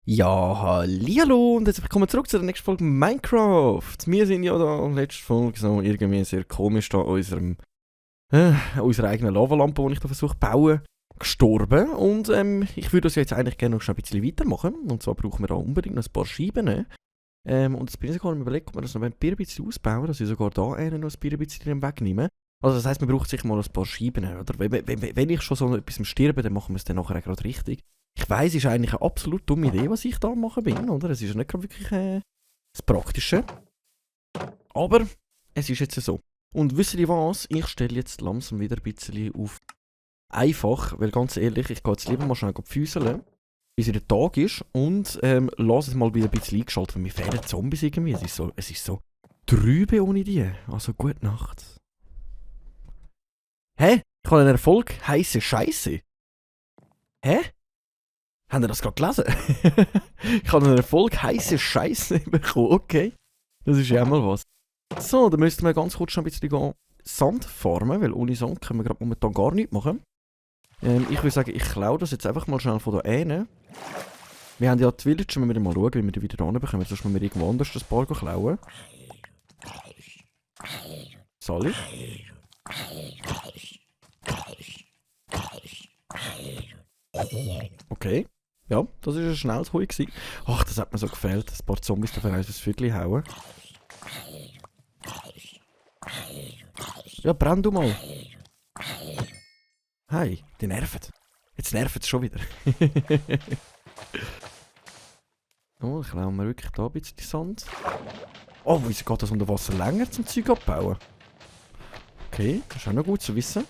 Ja, hallihallo und herzlich willkommen zurück zu der nächsten Folge Minecraft. Wir sind ja da in der letzten Folge so irgendwie sehr komisch da an unserer eigenen Lavalampe, die ich da versuche zu bauen, gestorben. Und ich würde das jetzt eigentlich gerne noch schnell ein bisschen weitermachen. Und zwar brauchen wir da unbedingt noch ein paar Scheiben. Und jetzt bin ich sogar am Überlegen, ob wir das noch ein bisschen ausbauen, dass ich sogar da noch ein bisschen wegnehme. Also das heisst, man braucht sicher mal ein paar Scheiben. Oder? Wenn ich schon so etwas am Stirben, dann machen wir es dann nachher gerade richtig. Ich weiss, es ist eigentlich eine absolut dumme Idee, was ich da am machen bin, oder? Es ist nicht gerade wirklich das Praktische. Aber es ist jetzt so. Und wisst ihr was? Ich stelle jetzt langsam wieder ein bisschen auf einfach, weil ganz ehrlich, ich gehe jetzt lieber mal schnell füßeln, bis der Tag ist und lasse es mal wieder ein bisschen eingeschaltet, weil mir fehlen Zombies irgendwie. Es ist so trübe ohne die. Also gute Nacht. Hä? Ich habe einen Erfolg. Heisse Scheiße. Hä? Habt ihr das gerade gelesen? Ich habe einen Erfolg heisse Scheiße bekommen. Okay. Das ist ja auch mal was. So, dann müssten wir ganz kurz schon ein bisschen Sand farmen, weil ohne Sand können wir gerade momentan gar nichts machen. Ich würde sagen, ich klaue das jetzt einfach mal schnell von da hinten. Wir haben ja die Villager, müssen wir mal schauen, wie wir die wieder ranbekommen. Sonst müssen wir irgendwo anders das Paar klauen. Sally? Okay. Ja, das war ein schnelles Hui. Ach, das hat mir so gefehlt. Ein paar Zombies dafür ein Viertel hauen. Ja, brenn du mal. Hey, die nerven. Jetzt nervt es schon wieder. Oh, ich klaue mir wirklich da ein bisschen Sand. Oh, wieso geht das unter Wasser länger zum Zeug abbauen? Okay, das ist auch noch gut zu wissen.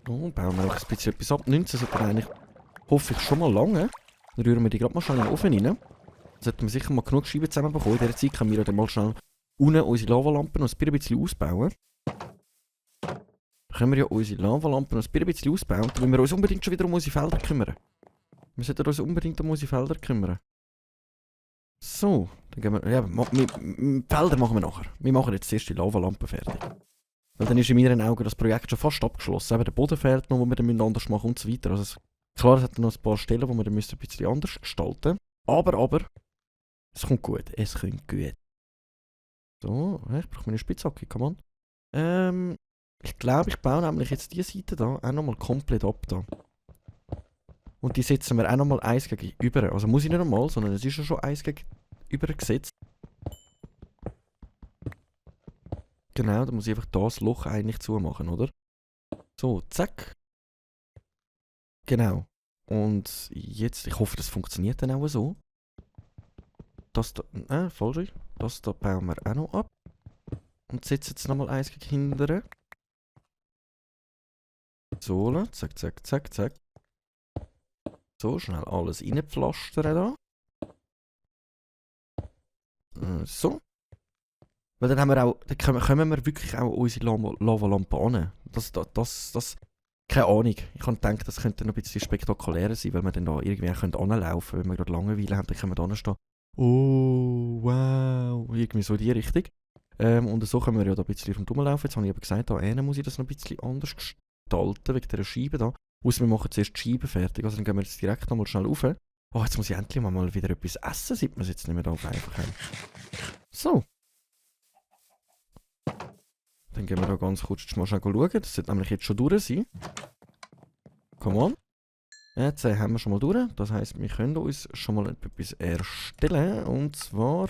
Oh, bauen wir noch ein bisschen etwas ab. 19 sollte eigentlich, hoffe ich, schon mal lange. Dann rühren wir die gerade mal schnell in den Ofen rein. Dann sollten wir sicher mal genug Scheiben zusammenbekommen. In dieser Zeit können wir dann mal schnell unten unsere Lavalampen noch ein bisschen ausbauen. Dann können wir ja unsere Lavalampen noch ein bisschen ausbauen. Dann müssen wir uns unbedingt schon wieder um unsere Felder kümmern. Wir sollten uns unbedingt um unsere Felder kümmern. So, dann gehen wir... Ja, Felder machen wir nachher. Wir machen jetzt zuerst die Lavalampen fertig. Weil dann ist in meinen Augen das Projekt schon fast abgeschlossen. Eben der Boden fehlt noch, wo wir dann anders machen und so weiter. Also klar, es hat noch ein paar Stellen, wo wir dann ein bisschen anders gestalten müssen. Aber, es kommt gut. Es kommt gut. So, ich brauche meine Spitzhacke, come on. Ich glaube, ich baue nämlich jetzt diese Seite da auch nochmal komplett ab da. Und die setzen wir auch nochmal eins gegenüber. Also muss ich nicht nochmal, sondern es ist ja schon eins gegenüber gesetzt. Genau, dann muss ich einfach das Loch eigentlich zumachen, oder? So, zack. Genau. Und jetzt, ich hoffe, das funktioniert dann auch so. Das da, falsch. Das da bauen wir auch noch ab. Und setzen jetzt nochmal eins gegen hinten. So, zack, zack, zack, zack. So, schnell alles reinpflastern da. So. Weil dann haben wir auch, dann kommen wir wirklich auch unsere Lavalampe an. Das, keine Ahnung. Ich habe gedacht, das könnte noch ein bisschen spektakulärer sein, weil wir dann da irgendwie anlaufen können. Wenn wir gerade Langeweile haben, dann können wir da stehen. Oh, wow. Irgendwie so in die Richtung. Und so können wir ja da ein bisschen rumlaufen. Jetzt habe ich aber gesagt, da hinten muss ich das noch ein bisschen anders gestalten, wegen dieser Scheibe da. Ausser wir machen zuerst die Scheibe fertig, also dann gehen wir jetzt direkt nochmal schnell rauf. Oh, jetzt muss ich endlich mal wieder etwas essen, seit wir es jetzt nicht mehr da einfach haben. So. Dann gehen wir da ganz kurz mal schauen. Das sollte nämlich jetzt schon durch sein. Come on. Jetzt haben wir schon mal durch. Das heisst, wir können uns schon mal etwas erstellen. Und zwar...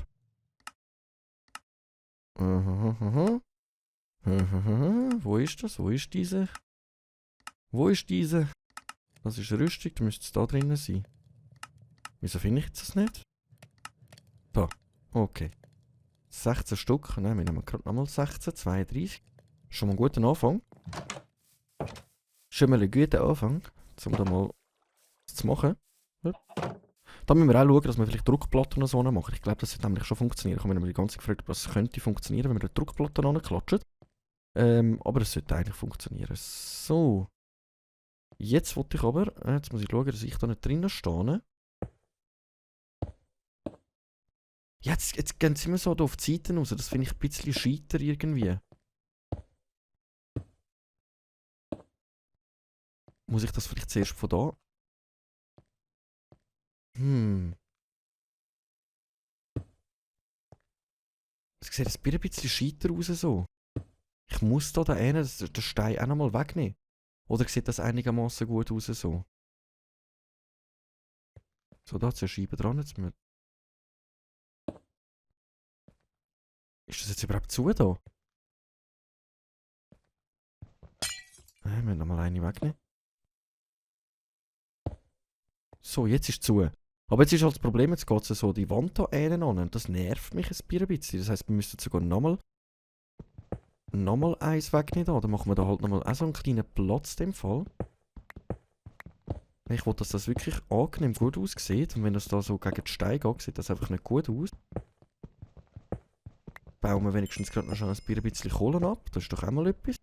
Wo ist das? Wo ist diese? Wo ist diese? Das ist Rüstung, da müsste es da drinnen sein. Wieso finde ich das nicht? Da. Okay. 16 Stück. Nein, wir nehmen gerade nochmal 16, 32. Schon mal einen guten Anfang. Schon mal einen guten Anfang, um da mal zu machen. Ja. Da müssen wir auch schauen, dass wir vielleicht Druckplatten und so machen. Ich glaube, das wird nämlich schon funktionieren. Ich habe mir die ganze Zeit gefragt, was könnte funktionieren, wenn wir eine Druckplatte anklatschen. Aber es sollte eigentlich funktionieren. So. Jetzt wollte ich aber, jetzt muss ich schauen, dass ich da nicht drinnen stehe. Ja, jetzt gehen sie immer so da auf die Seiten raus. Das finde ich ein bisschen scheiter irgendwie. Muss ich das vielleicht zuerst von da? Hm. Es sieht ein bisschen scheiter aus so. Ich muss da einen den Stein auch nochmal wegnehmen. Oder sieht das einigermaßen gut aus so? So, da ist eine Scheibe dran. Jetzt ist das jetzt überhaupt zu da? Wir müssen nochmal eine wegnehmen. So, jetzt ist es zu. Aber jetzt ist halt das Problem, jetzt geht es so die Wand da an und das nervt mich ein bisschen. Das heisst, wir müssen sogar nochmal eins wegnehmen da. Dann machen wir da halt nochmal auch so einen kleinen Platz in dem Fall. Ich will, dass das wirklich angenehm gut aussieht. Und wenn das da so gegen die Steine geht, sieht das einfach nicht gut aus. Bauen wir wenigstens gerade noch schon ein bisschen Kohle ab. Das ist doch auch mal etwas.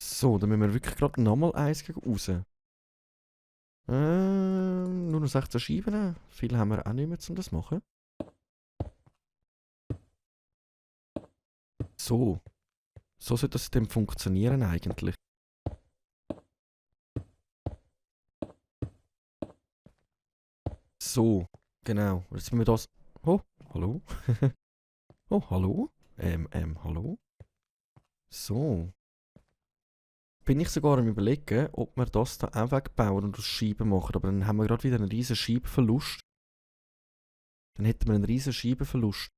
So, dann müssen wir wirklich gerade nochmal eins gegen raus. Nur noch 16 Scheiben. Viel haben wir auch nicht mehr, um das zu machen. So. So sollte das System funktionieren eigentlich. So. Genau. Jetzt müssen wir das... Oh, hallo? Oh, hallo? Hallo? So. Bin ich sogar am Überlegen, ob wir das da auch wegbauen und aus Scheiben machen. Aber dann haben wir gerade wieder einen riesen Scheibenverlust. Dann hätten wir einen riesen Scheibenverlust.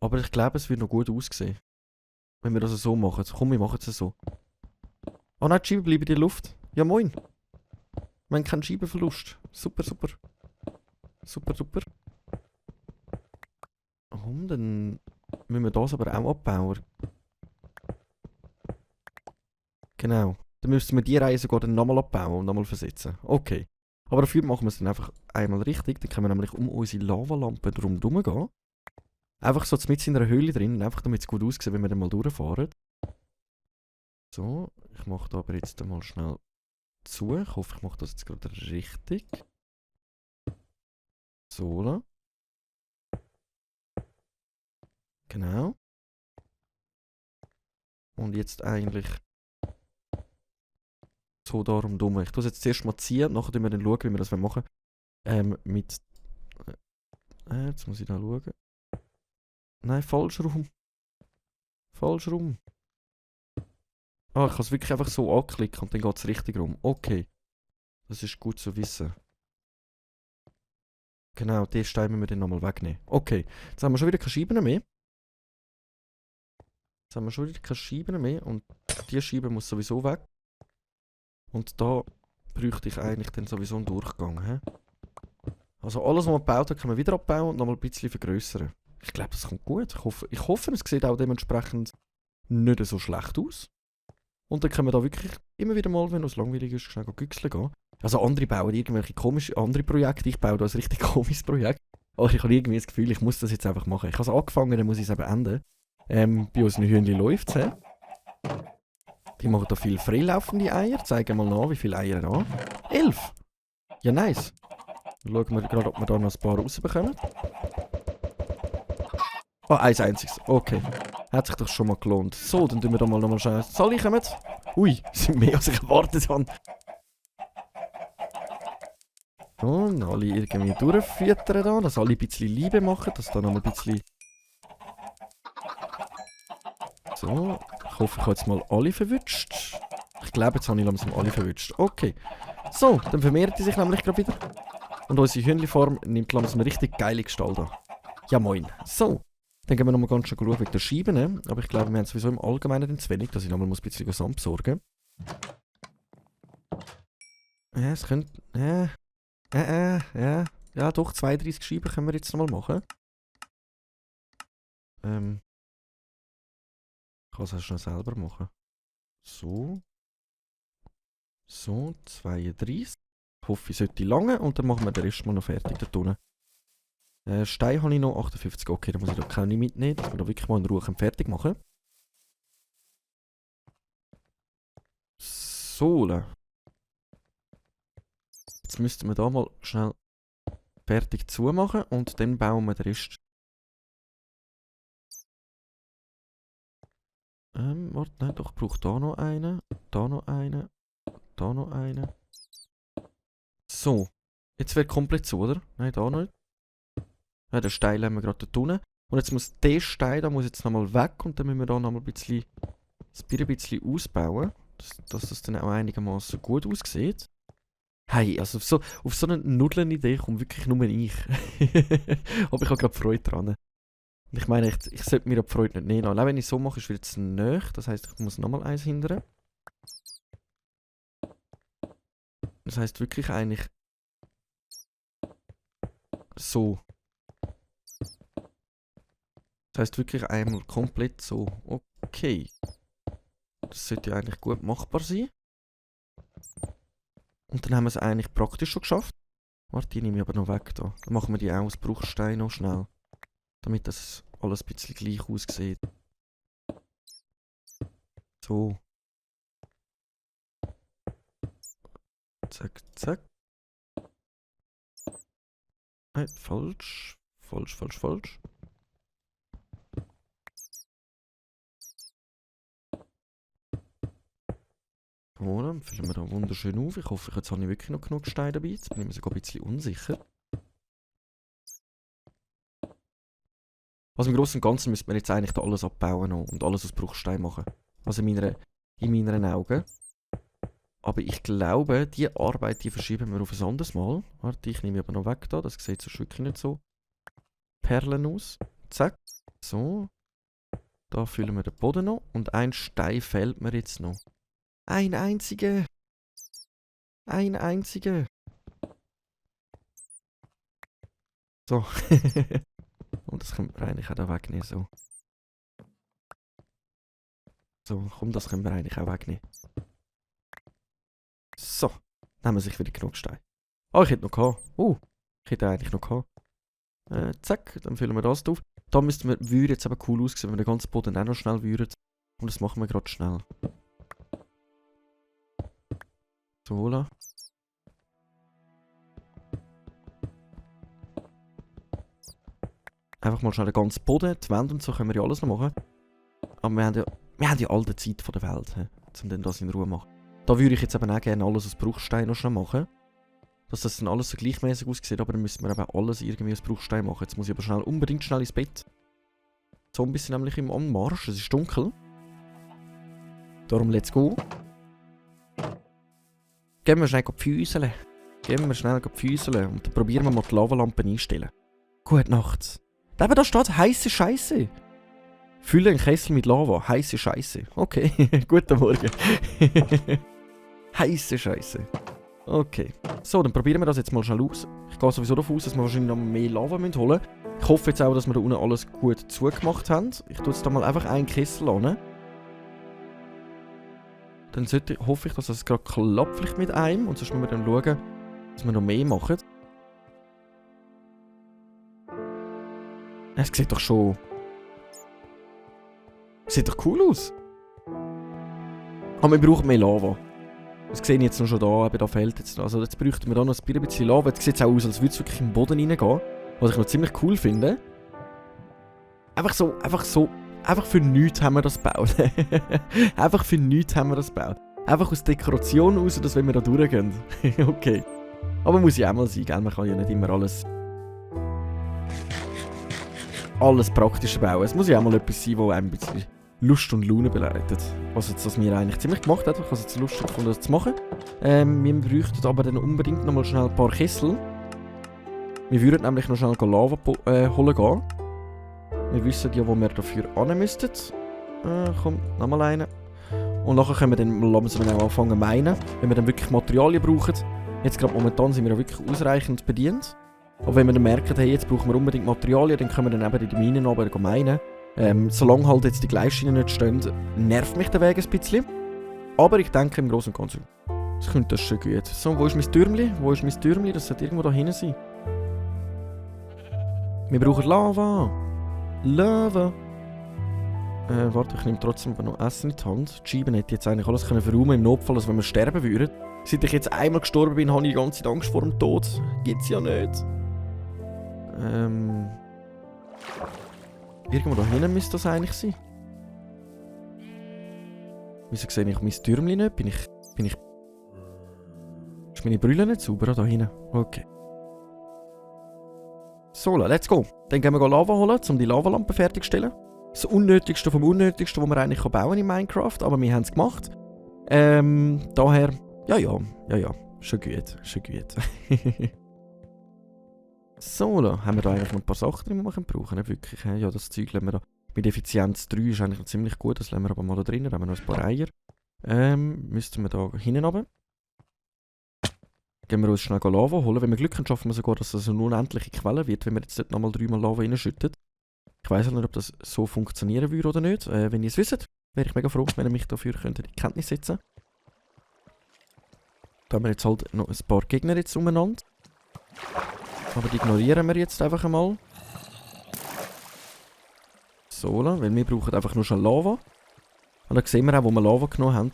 Aber ich glaube, es wird noch gut aussehen. Wenn wir das so machen. Komm, wir machen es so. Oh nein, die Scheiben bleiben in der Luft. Ja, moin. Wir haben keinen Scheibenverlust. Super, super. Super, super. Dann müssen wir das aber auch abbauen. Genau. Dann müssen wir die Reihe sogar dann nochmal abbauen und nochmal versetzen. Okay. Aber dafür machen wir es dann einfach einmal richtig. Dann können wir nämlich um unsere Lavalampe drumherum gehen. Einfach so mit in einer Höhle drin, einfach damit es gut aussieht, wenn wir dann mal durchfahren. So, ich mache da aber jetzt mal schnell zu. Ich hoffe, ich mache das jetzt gerade richtig. So. Genau. Und jetzt eigentlich so darum dumm. Ich tue es jetzt zuerst mal ziehen, nachher schauen wir dann, wie wir das machen mit... jetzt muss ich da schauen. Nein, falsch rum. Falsch rum. Ah, ich kann es wirklich einfach so anklicken und dann geht es richtig rum. Okay. Das ist gut zu wissen. Genau, den Stein müssen wir dann nochmal wegnehmen. Okay. Jetzt haben wir schon wieder keine Scheiben mehr. Jetzt haben wir schon wieder keine Scheiben mehr und die Scheibe muss sowieso weg. Und da bräuchte ich eigentlich dann sowieso einen Durchgang. He? Also alles, was man gebaut hat, können wir wieder abbauen und nochmal ein bisschen vergrößern. Ich glaube, das kommt gut. Ich hoffe, es sieht auch dementsprechend nicht so schlecht aus. Und dann können wir da wirklich immer wieder mal, wenn es langweilig ist, schnell güchseln gehen. Also andere bauen irgendwelche komische andere Projekte. Ich baue da ein richtig komisches Projekt. Aber ich habe irgendwie das Gefühl, ich muss das jetzt einfach machen. Ich habe es angefangen, dann muss ich es eben enden. Bei unseren Hühnchen läuft es. Die machen da viel freilaufende Eier. Zeigen mal nach, wie viele Eier da. 11! Ja, nice. Dann schauen wir gerade, ob wir da noch ein paar rausbekommen. Ah, eins einziges. Okay. Hat sich doch schon mal gelohnt. So, dann tun wir da mal nochmal schnell. Sally, kommt. Ui, sind mehr als ich erwartet habe. Und alle irgendwie durchfüttern da, dass alle ein bisschen Liebe machen, dass da noch ein bisschen... So, ich hoffe, ich habe jetzt mal alle verwünscht. Ich glaube, jetzt habe ich langsam alle verwünscht. Okay. So, dann vermehren die sich nämlich gerade wieder. Und unsere Hühnchenform nimmt langsam eine richtig geile Gestalt an. Ja, moin. So, dann gehen wir nochmal ganz schnell schauen wegen der Scheiben. Aber ich glaube, wir haben sowieso im Allgemeinen zu wenig, dass ich nochmal ein bisschen Sand besorgen muss. Ja, es könnte... ja. Ja, doch, 32 Scheiben können wir jetzt nochmal machen. Ich kann es auch schnell selber machen. So. So, 32. Ich hoffe, ich sollte lange und dann machen wir den Rest mal noch fertig dort unten. Stein habe ich noch 58. Okay, dann muss ich da keine mitnehmen, dass wir da wirklich mal in Ruhe fertig machen. Sohle. Jetzt müssten wir da mal schnell fertig zumachen und dann bauen wir den Rest. Warte, nein, doch, ich brauche da noch einen, da noch einen, da noch einen. So, jetzt wird komplett zu, oder? Nein, da nicht. Ja, den Stein haben wir gerade dort unten. Und jetzt muss der Stein, da muss jetzt nochmal weg und dann müssen wir da nochmal ein bisschen ausbauen, dass das dann auch einigermaßen gut aussieht. Hey, also auf so eine Nudeln-Idee kommt wirklich nur ich. Aber ich habe gerade Freude dran. Und ich meine, ich sollte mir die Freude nicht nehmen. Allein wenn ich so mache, ist wieder zu nahe. Das heisst, ich muss nochmal eins hindern. Das heisst wirklich eigentlich so. Das heisst wirklich einmal komplett so. Okay. Das sollte ja eigentlich gut machbar sein. Und dann haben wir es eigentlich praktisch schon geschafft. Warte, die nehme ich aber noch weg da. Dann machen wir die auch aus Bruchstein noch schnell. Damit das alles ein bisschen gleich aussieht. So. Zack, zack. Nein, falsch. Falsch, falsch, falsch. So, dann füllen wir da wunderschön auf. Ich hoffe, jetzt habe ich wirklich noch genug Steine dabei. Jetzt bin ich mir sogar ein bisschen unsicher. Also im Großen und Ganzen müsste man jetzt eigentlich da alles abbauen noch und alles aus Bruchstein machen. Also in meinen Augen. Aber ich glaube, die Arbeit, die verschieben wir auf ein anderes Mal. Warte, ich nehme aber noch weg da. Das sieht so wirklich nicht so Perlen aus. Zack. So. Da füllen wir den Boden noch. Und ein Stein fehlt mir jetzt noch. Ein einziger. Ein einziger. So. Und das können wir eigentlich auch da wegnehmen. So. So, komm, das können wir eigentlich auch wegnehmen. So. Dann haben wir sich wieder genug Steine. Oh, ich hätte noch gehabt. Ich hätte eigentlich noch gehabt. Zack, dann füllen wir das drauf. Da müssten wir, würde jetzt aber cool aussehen, wenn wir den ganzen Boden auch noch schnell würden. Und das machen wir gerade schnell. So, voilà. Einfach mal schnell den ganzen Boden, die Wände und so können wir ja alles noch machen. Aber wir haben ja all die Zeit von der Welt, um dann das in Ruhe zu machen. Da würde ich jetzt eben auch gerne alles aus Bruchstein noch schnell machen. Dass das dann alles so gleichmäßig aussieht, aber dann müssen wir eben auch alles irgendwie aus Bruchstein machen. Jetzt muss ich aber unbedingt schnell ins Bett. Die Zombies sind nämlich im Anmarsch, es ist dunkel. Darum let's go. Gehen wir schnell Füßeln. Gehen wir schnell Füßeln und dann probieren wir mal die Lavalampen einstellen. Gute Nacht. Eben da steht heisse Scheiße. Fülle einen Kessel mit Lava. Heisse Scheiße. Okay, guten Morgen. Heisse Scheiße. Okay. So, dann probieren wir das jetzt mal schnell aus. Ich gehe sowieso davon aus, dass wir wahrscheinlich noch mehr Lava holen müssen. Ich hoffe jetzt auch, dass wir da unten alles gut zugemacht haben. Ich tue jetzt da mal einfach einen Kessel an. Dann hoffe ich, dass das gerade klappt vielleicht mit einem. Und sonst müssen wir dann schauen, dass wir noch mehr machen. Es sieht doch schon... Sieht doch cool aus. Aber wir brauchen mehr Lava. Das sehe ich jetzt noch schon da, eben da fehlt jetzt noch. Also jetzt bräuchten wir da noch ein bisschen Lava. Jetzt sieht es auch aus, als würde es wirklich im Boden reingehen. Was ich noch ziemlich cool finde. Einfach für nichts haben wir das gebaut. Einfach für nichts haben wir das gebaut. Einfach aus Dekoration raus, dass wenn wir da durchgehen. Okay. Aber muss ja auch mal sein, gell? Man kann ja nicht immer alles praktisch bauen. Es muss ja auch mal etwas sein, das einem ein bisschen Lust und Laune bereitet. Was jetzt das mir eigentlich ziemlich gemacht hat. Ich habe es jetzt lustig gefunden, das zu machen. Wir bräuchten aber dann unbedingt noch mal schnell ein paar Kessel. Wir würden nämlich noch schnell Lava holen gehen. Wir wissen ja, wo wir dafür ran müssten. Komm, nochmal einen. Und nachher können wir dann langsam auch anfangen meinen, wenn wir dann wirklich Materialien brauchen. Jetzt gerade momentan sind wir ja wirklich ausreichend bedient. Aber wenn wir dann merken, hey, jetzt brauchen wir unbedingt Materialien, dann können wir dann eben in die Minen runter meinen. Solange halt jetzt die Gleisschienen nicht stehen, nervt mich der Weg ein bisschen. Aber ich denke im Großen und Ganzen, das könnte das schon gut. So, wo ist mein Türmli? Wo ist mein Türmli? Das sollte irgendwo da hinten sein. Wir brauchen Lava. Lava. Warte, ich nehme trotzdem noch Essen in die Hand. Die Scheiben hätte jetzt eigentlich alles können verräumen im Notfall, als wenn wir sterben würden. Seit ich jetzt einmal gestorben bin, habe ich die ganze Zeit Angst vor dem Tod. Gibt's ja nicht. Irgendwo da hinten müsste das eigentlich sein. Wieso sehe ich mein Türmchen nicht? Ist meine Brille nicht sauber da hinten? Okay. So, let's go. Dann gehen wir Lava holen, um die Lavalampe fertigzustellen. Das Unnötigste vom Unnötigsten, was man eigentlich bauen kann in Minecraft, aber wir haben es gemacht. Daher, ja, schon gut. So, da haben wir da eigentlich noch ein paar Sachen drin, die wir brauchen, nicht wirklich. Ja, das Zeug lassen wir da. Mit Effizienz 3 ist eigentlich noch ziemlich gut, das lassen wir aber mal da drin, da haben wir noch ein paar Eier. Müssten wir da hinten runter. Gehen wir uns schnell Lava holen. Wenn wir Glück haben, schaffen wir sogar, dass das eine unendliche Quelle wird, wenn wir jetzt dort nochmal 3-mal Lava reinschütten. Ich weiss halt nicht, ob das so funktionieren würde oder nicht. Wenn ihr es wisst, wäre ich mega froh, wenn ihr mich dafür in Kenntnis setzen könnt. Da haben wir jetzt halt noch ein paar Gegner jetzt umeinander. Aber die ignorieren wir jetzt einfach einmal. So, weil wir brauchen einfach nur schon Lava. Und dann sehen wir auch, wo wir Lava genommen haben.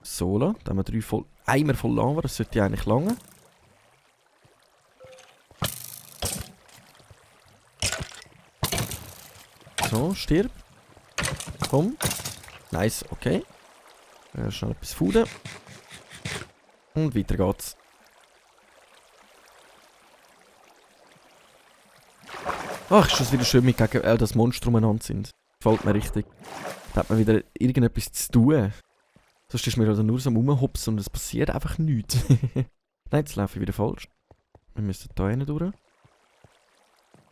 So, da haben wir 3 Eimer voll Lava, das sollte eigentlich lange. So, stirb. Komm. Nice, okay. Schnell etwas fooden. Und weiter geht's. Ach, ist das wieder schön, mit gegen das Monster umeinander sind. Gefällt mir richtig. Da hat man wieder irgendetwas zu tun. Sonst ist mir also nur so am Rumhopsen und es passiert einfach nichts. Nein, jetzt laufe ich wieder falsch. Wir müssen da hin durch.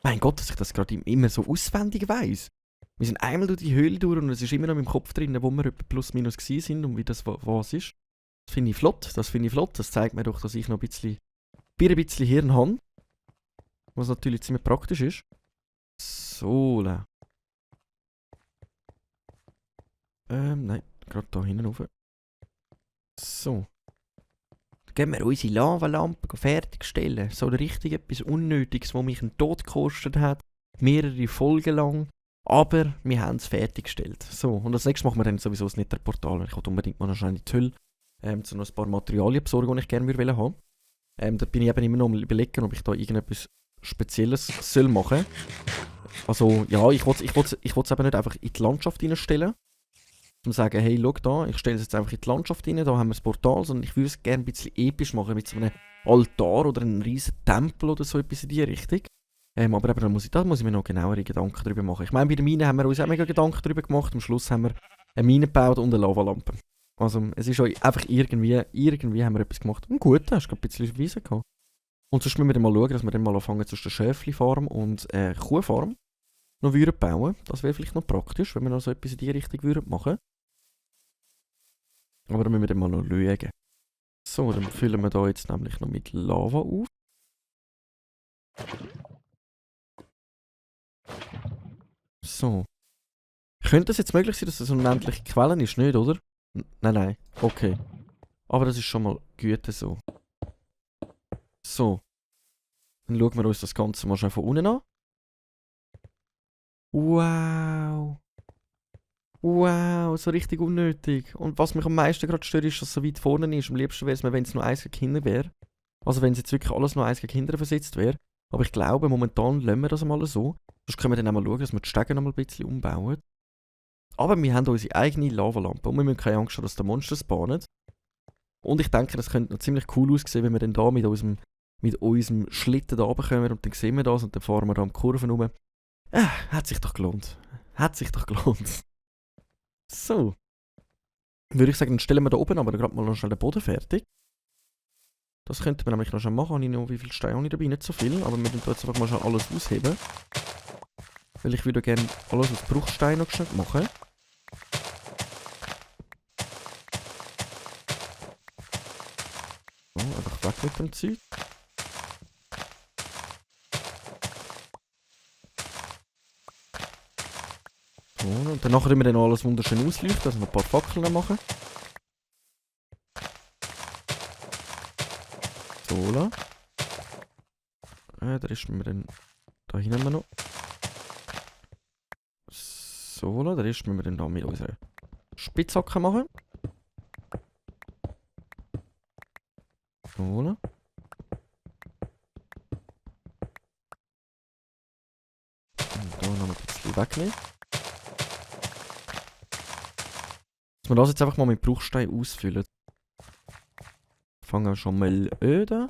Mein Gott, dass ich das gerade immer so auswendig weiss. Wir sind einmal durch die Höhle durch und es ist immer noch in meinem Kopf drin, wo wir etwa plus minus gewesen sind und wie das was ist. Das finde ich flott, Das zeigt mir doch, dass ich noch ein bisschen Hirn habe. Was natürlich ziemlich praktisch ist. So. Nein, gerade da hinten rauf. So. Dann gehen wir unsere Lavalampe fertigstellen. So richtig etwas Unnötiges, das mich einen Tod gekostet hat. Mehrere Folgen lang. Aber wir haben es fertiggestellt. So, und als nächstes machen wir dann sowieso das Netherportal. Ich wollte unbedingt mal schnell in die Höhle so noch ein paar Materialien besorgen, die ich gerne haben würde. Da bin ich eben immer noch am überlegen, ob ich da irgendetwas Spezielles soll machen. Also, ja, ich wollte es eben nicht einfach in die Landschaft reinstellen. Um zu sagen, hey, schau da, ich stelle es jetzt einfach in die Landschaft rein, da haben wir das Portal, sondern ich würde es gerne ein bisschen episch machen, mit so einem Altar oder einem riesen Tempel oder so etwas in die Richtung. Aber eben, da muss ich mir noch genauere Gedanken darüber machen. Ich meine, bei der Mine haben wir uns auch mega Gedanken darüber gemacht. Am Schluss haben wir eine Mine gebaut und eine Lavalampe. Also, es ist einfach irgendwie haben wir etwas gemacht. Und gut, da hast du ein bisschen Wiese gehabt. Und sonst müssen wir dann mal schauen, dass wir dann mal anfangen zwischen der Schäfli-Farm und Kuhfarm noch bauen. Das wäre vielleicht noch praktisch, wenn wir noch so etwas in die Richtung machen. Aber da müssen wir dann mal noch schauen. So, dann füllen wir da jetzt nämlich noch mit Lava auf. So. Könnte es jetzt möglich sein, dass das unendliche Quellen ist, nicht, oder? Nein. Okay. Aber das ist schon mal gut so. So. Dann schauen wir uns das Ganze mal schon von unten an. Wow. Wow, so richtig unnötig. Und was mich am meisten gerade stört, ist, dass es so weit vorne ist. Am liebsten wäre es mir, wenn es nur 1 gegen Kinder wäre. Also wenn es jetzt wirklich alles nur 1 gegen Kinder versetzt wäre. Aber ich glaube, momentan lassen wir das einmal so. Sonst können wir dann auch mal schauen, dass wir die Stege noch mal ein bisschen umbauen. Aber wir haben unsere eigene Lavalampe und wir müssen keine Angst haben, dass der Monster spawnen. Und ich denke, das könnte noch ziemlich cool aussehen, wenn wir dann da mit unserem Schlitten da runterkommen und dann sehen wir das und dann fahren wir da am Kurven rum. Hat sich doch gelohnt. So. Würde ich sagen, dann stellen wir da oben aber gerade mal noch schnell den Boden fertig. Das könnte man nämlich noch schon machen. Wie viele Steine habe ich dabei? Nicht so viel, aber wir können jetzt einfach mal schon alles ausheben. Weil ich würde gerne alles aus Bruchstein noch schnell machen. So, einfach weg mit dem Zeug. So, und danach können wir dann alles wunderschön ausleuchten, also noch ein paar Fackeln machen. So, da ist mir dann... Da hinten haben wir noch. So, da ist wir dann da mit unserer Spitzhacke machen. So. Und da noch ein bisschen wegnehmen. Dass wir das jetzt einfach mal mit Bruchstein ausfüllen. Fangen wir schon mal an.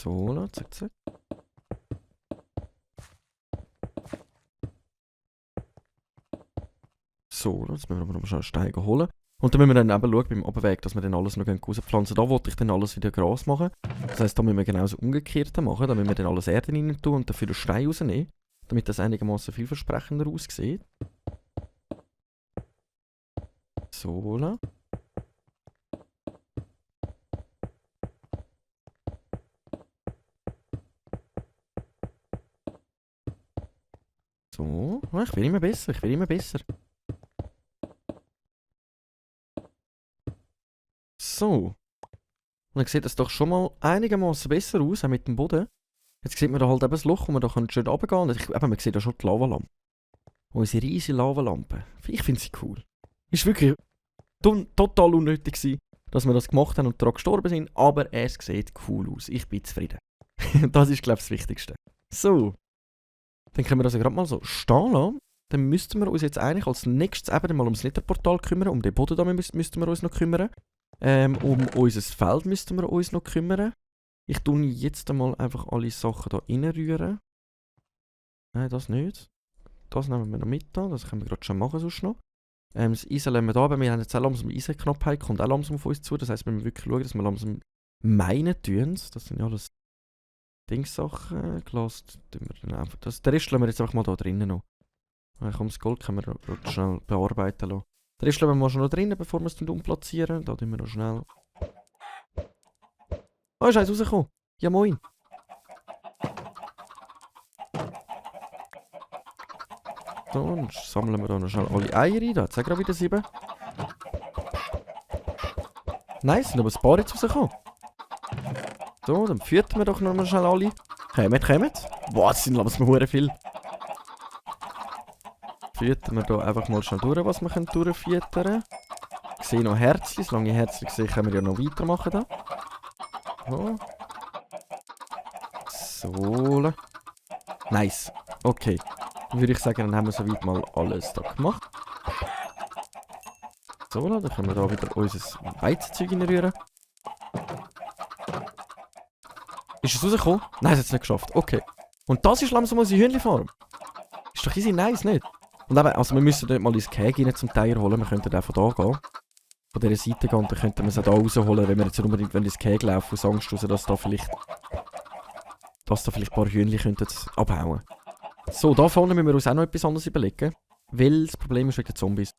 So, zack, zack. So, jetzt müssen wir aber noch schnell Steine holen. Und dann müssen wir dann eben schauen beim Abweg, dass wir dann alles noch rauspflanzen. Da wollte ich dann alles wieder Gras machen. Das heisst, da müssen wir genauso umgekehrt machen. Da müssen wir dann alles Erde rein tun und dafür den Stein rausnehmen. Damit das einigermaßen vielversprechender aussieht. So. So. Ich will immer besser, ich will immer besser. So. Und dann sieht das doch schon mal einigermaßen besser aus, auch mit dem Boden. Jetzt sieht man da halt eben das Loch, wo man da schön runtergehen kann. Man sieht da schon die Lavalampe. Unsere riesige Lavalampe. Ich finde sie cool. Ist wirklich total unnötig gewesen, dass wir das gemacht haben und daran gestorben sind. Aber es sieht cool aus. Ich bin zufrieden. Das ist, glaube ich, das Wichtigste. So. Dann können wir das ja gerade mal so stehen lassen. Dann müssten wir uns jetzt eigentlich als nächstes eben mal ums Netherportal kümmern. Um den Boden da müssten wir uns noch kümmern. Um unser Feld müssten wir uns noch kümmern. Ich tue jetzt einmal einfach alle Sachen hier reinrühren. Nein, das nicht. Das nehmen wir noch mit an. Das können wir gerade schon machen sonst noch. Das Eisen lassen wir da, aber wir haben jetzt auch langsam Eisenknappheit, kommt auch langsam auf uns zu. Das heisst, wir müssen wirklich schauen, dass wir langsam meinen tun. Das sind ja alles Dingssachen. Glas tun wir dann einfach. Den Rest lassen wir jetzt einfach mal da drinnen noch. Das Gold können wir gerade schnell bearbeiten lassen. Den Rest lassen wir mal schon noch drinnen, bevor wir es dann umplatzieren. Da tun wir noch schnell. Oh, ist eins rausgekommen. Ja, moin. So, und sammeln wir da noch schnell alle Eier ein. Da hat es auch gerade wieder 7. Nice, sind aber ein paar jetzt rausgekommen. So, dann füttern wir doch noch mal schnell alle. Kommt. Boah, das sind langsam verdammt viel. Füttern wir da einfach mal schnell durch, was wir durchfüttern können. Ich sehe noch Herzchen. Solange ich Herzchen sehe, können wir ja noch weitermachen da. So. Nice. Okay. Dann würde ich sagen, dann haben wir soweit mal alles da gemacht. So, dann können wir da wieder unser Weizenzeug reinrühren. Ist es rausgekommen? Nein, es hat es nicht geschafft. Okay. Und das ist langsam unsere Hühnchenfarm. Ist doch easy nice, nicht? Und eben, also wir müssen dort mal ins Gehege rein zum Teil holen. Wir könnten auch von da gehen. Von dieser Seite gehen und dann könnten wir es auch da rausholen, wenn wir jetzt unbedingt ins Gehege laufen, aus Angst raus, dass da vielleicht ein paar Hühnchen abhauen könnten. So, da vorne müssen wir uns auch noch etwas anderes überlegen. Weil das Problem ist wegen den Zombies.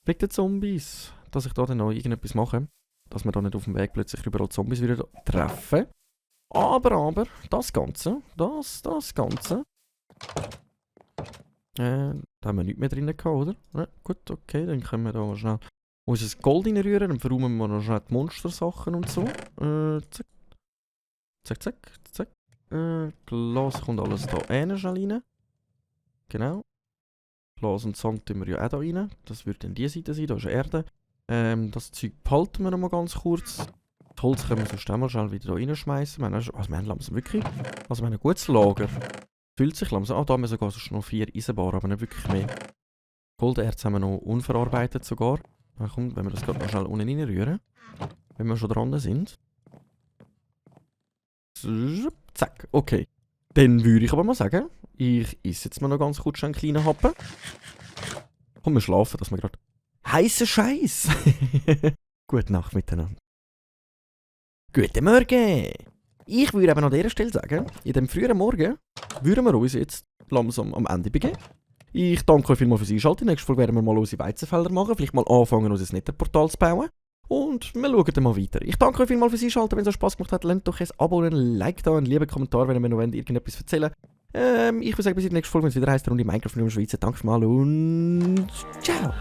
Wegen den Zombies. Dass ich da dann noch irgendetwas mache. Dass wir da nicht auf dem Weg plötzlich überall Zombies wieder treffen. Aber, das Ganze. Das Ganze. Da haben wir nichts mehr drin gehabt, oder? Ja, gut, okay, dann können wir da mal schnell unser Gold reinrühren. Dann verräumen wir noch schnell die Monstersachen und so. Zack. Glas kommt alles da schnell rein. Genau. Glas und Sand tun wir ja auch da rein. Das würde dann die Seite sein, da ist Erde. Das Zeug behalten wir noch mal ganz kurz. Das Holz können wir sonst auch mal schnell wieder da reinschmeißen. Wir haben langsam wirklich. Also wir haben ein gutes Lager. Fühlt sich langsam. Da haben wir sogar noch 4 Eisenbahnen, aber nicht wirklich mehr. Golderz haben wir noch unverarbeitet sogar. Na komm, wenn wir das gerade noch schnell unten reinrühren. Wenn wir schon dran sind. Zack, okay. Dann würde ich aber mal sagen, ich esse jetzt mal noch ganz kurz einen kleinen Happen. Komm, wir schlafen, dass wir gerade... Heißer Scheiß! Gute Nacht miteinander. Guten Morgen! Ich würde eben an dieser Stelle sagen, in dem frühen Morgen würden wir uns jetzt langsam am Ende begeben. Ich danke euch vielmals fürs Einschalten. Nächste Folge werden wir mal unsere Weizenfelder machen. Vielleicht mal anfangen, unser Netherportal zu bauen. Und wir schauen dann mal weiter. Ich danke euch vielmals fürs Einschalten. Wenn es euch Spass gemacht hat, lasst doch ein Abo und ein Like da, einen lieben Kommentar, wenn ihr mir noch irgendetwas erzählen wollt. Ich würde sagen, bis in der nächsten Folge, wenn es wieder heisst, Runde Minecraft in der Schweiz. Danke mal und ciao!